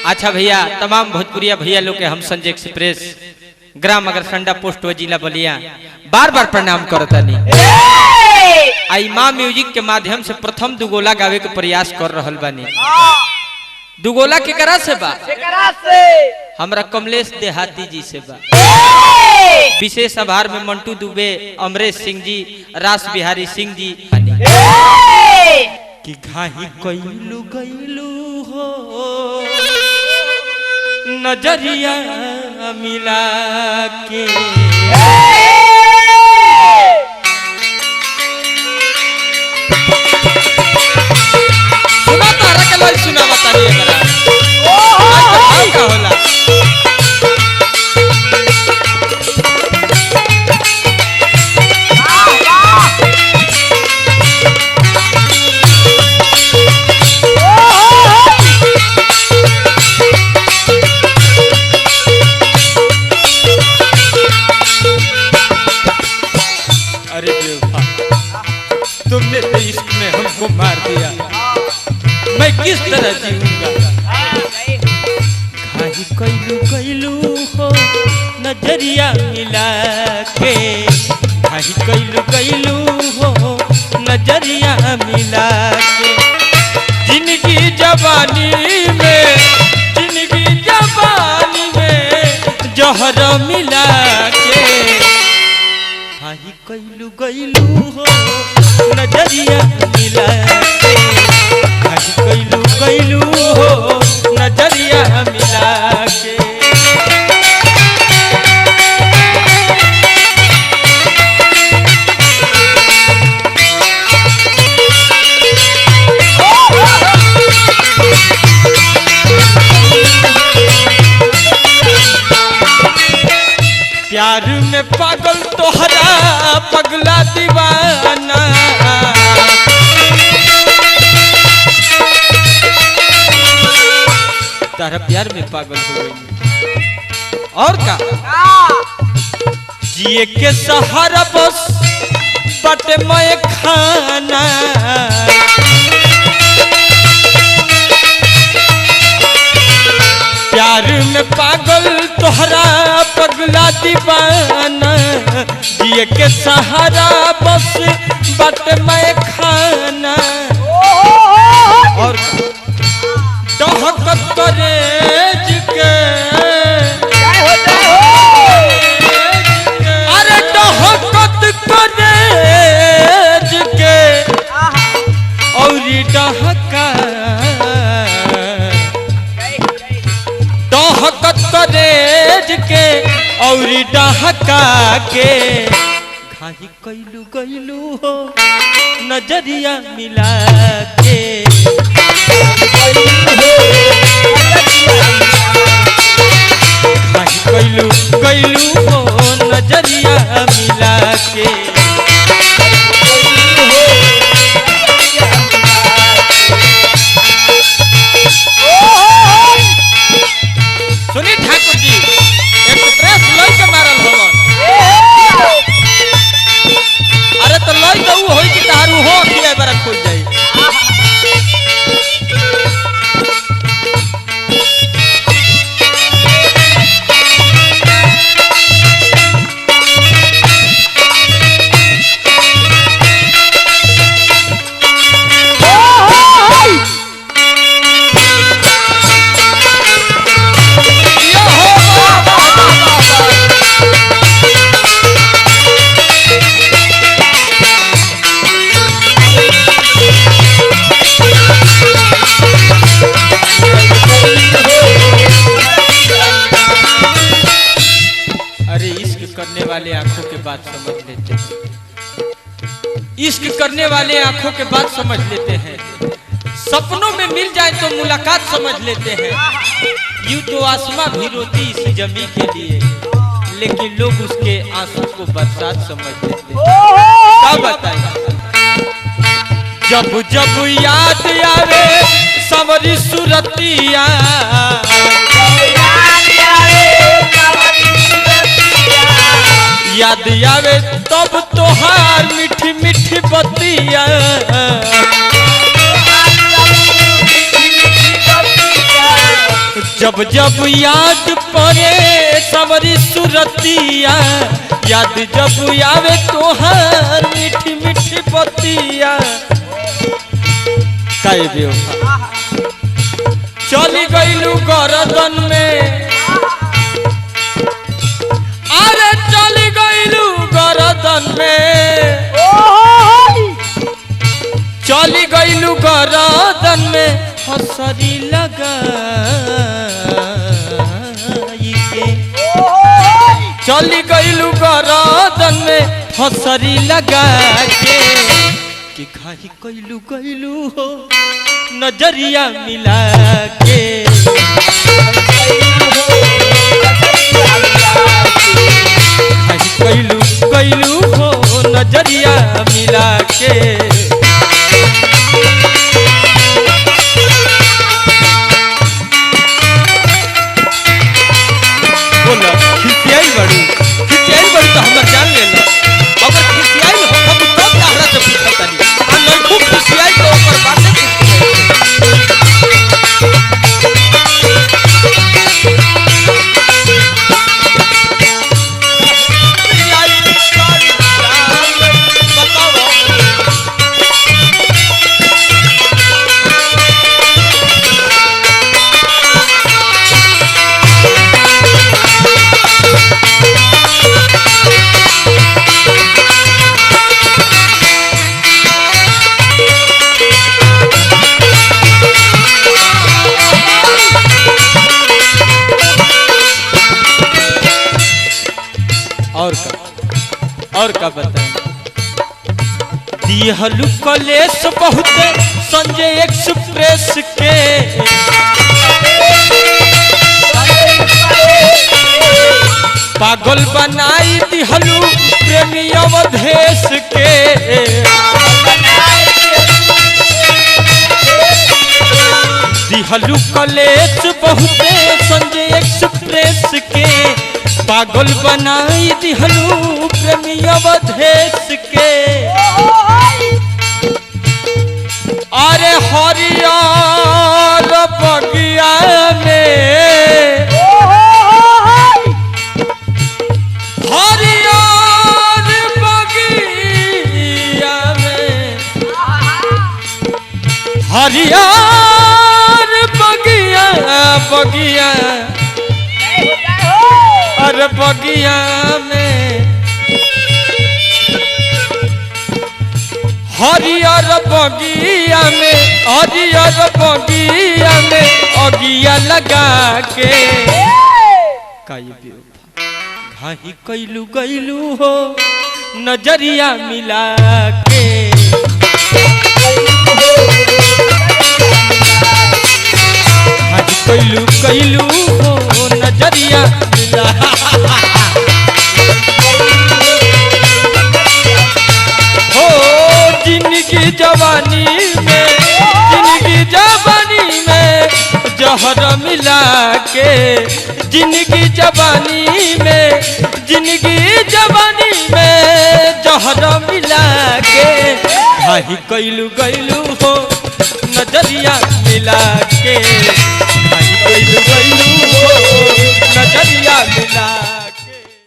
अच्छा भैया, तमाम भोजपुरिया भैया लोग के हम Sanjay express gram Agarsanda post व जिला बलिया बार बार प्रणाम करतनी। आई माँ म्यूजिक के माध्यम से प्रथम दुगोला गावे के प्रयास कर रहल बानी। दुगोला केकरा से बा? हमरा कमलेश देहाती जी से बा। विशेष आभार में मंटू दुबे, अमरेश सिंह जी, रास बिहारी सिंह जी कि घाही कइलू गइलू हो नजरिया मिला के। सुना तारा के लोग सुना बतानी है बड़ा का होला। अरे बेवफा, तुमने तो इश्क में हमको मार दिया, मैं किस तरह जीऊंगा। घाही कइलू कइलू हो नजरिया मिला के, घाही कइलू कइलू हो नजरिया मिला के। जिंदगी जवानी में जहर मिला के। घाही कइलू गइलू हो नजरिया मिला के, घाही कइलू गइलू हो नजरिया मिला के। प्यार में पागल तोहरा पगला दीवाना, तारा प्यार में पागल हो गई और का। जिए के सहारा बस बटे मैं खाना, प्यार में पागल तोहरा पगला दीवाना। जिए के सहारा बस बट मैं खाना और डहकत करेज के। अरे डहकत करेज के औरी डहका डहकत करेज के औरी डहका के। घाही कइलू गइलू हो नजरिया मिला के, घाही कइलू गइलू हो नजरिया मिला के। सुनी ठाकुर जी, एक्सप्रेस लई के मारल हमन। अरे तो लई तो ऊ होई कि तारू हो कि बार खुल जाई। करने वाले आंखों के बात समझ लेते हैं, इश्क करने वाले आंखों के बात समझ लेते हैं। सपनों में मिल जाए तो मुलाकात समझ लेते हैं। यूं तो आसमां भी रोती इस जमी के लिए, लेकिन लोग उसके आंसू को बरसात समझ लेते हैं। क्या बताएं? जब जब याद आवे समरी सुरतिया, याद आवे तब तोहार मीठी मीठी बतिया। जब जब याद पड़े सवरी सुरतिया, याद जब आवे तोहार मीठी मीठी बतिया। काहे बेवफा चली गईलू गरदन में, अरे चली गईलू गरदन में, चली गईलू गरदन में हसरी लगा के, चली गईलू गरदन में हसरी लगा के, कि खाही गईलू गईलू हो नजरिया मिला के, खाही गईलू गईलू हो नजरिया मिला के। बोला खिसियाई बड़ी तो हमर जान ले लो, अगर खिसियाई हो हम तब तारा से पूछता नहीं, आ नहीं खूब खिसियाई तो ऊपर बातें और का बताएं। दिहलू कलेश बहुत संजय एक्सप्रेस के, पागल बनाई दिहलू प्रेमी अवधेश के, दिहलू कलेश बहुत संजय एक्सप्रेस के, पागल बनाई दिहलू प्रेमी अवधेश के। अरे हरियर बगिया में, हरियर बगिया में, हरियर बगिया बगिया, अरे बगिया में, हरियर बगिया में, हरियर बगिया में अगिया लगा के, घाही कैलू गईलू हो नजरिया मिला के, घाही कैलू गईलू हो नजरिया मिला। हो जिंदगी जवानी में, जिंदगी जवानी में जहर मिला के, जिंदगी जवानी में, जिंदगी जवानी में जहर मिला के, घाही कैलू गईलू हो नजरिया मिला के, घाही कैलू गईलू हो नजरिया मिला।